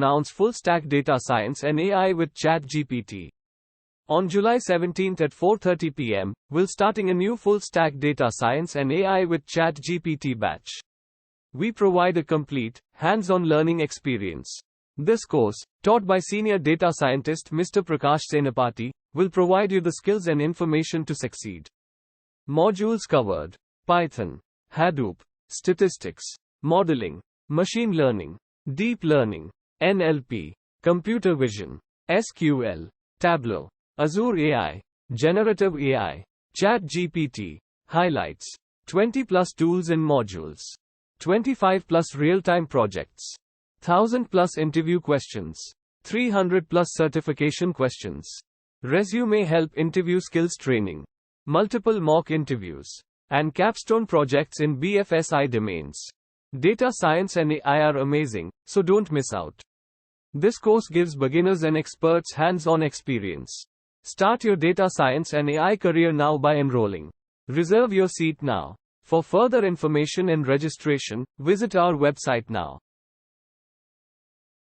Announce Full Stack Data Science and AI with ChatGPT. On July 17 at 4:30 p.m., we'll starting a new Full Stack Data Science and AI with ChatGPT batch. We provide a complete, hands-on learning experience. This course, taught by Senior Data Scientist Mr. Prakash Senapathi, will provide you the skills and information to succeed. Modules covered: Python, Hadoop, Statistics, Modeling, Machine Learning, Deep Learning, NLP, Computer Vision, SQL, Tableau, Azure AI, Generative AI, ChatGPT. Highlights: 20+ tools and modules, 25+ real-time projects, 1,000+ interview questions, 300+ certification questions, resume help interview skills training, multiple mock interviews, and capstone projects in BFSI domains. Data science and AI are amazing, so don't miss out. This course gives beginners and experts hands-on experience. Start your data science and AI career now by enrolling. Reserve your seat now. For further information and registration, visit our website now.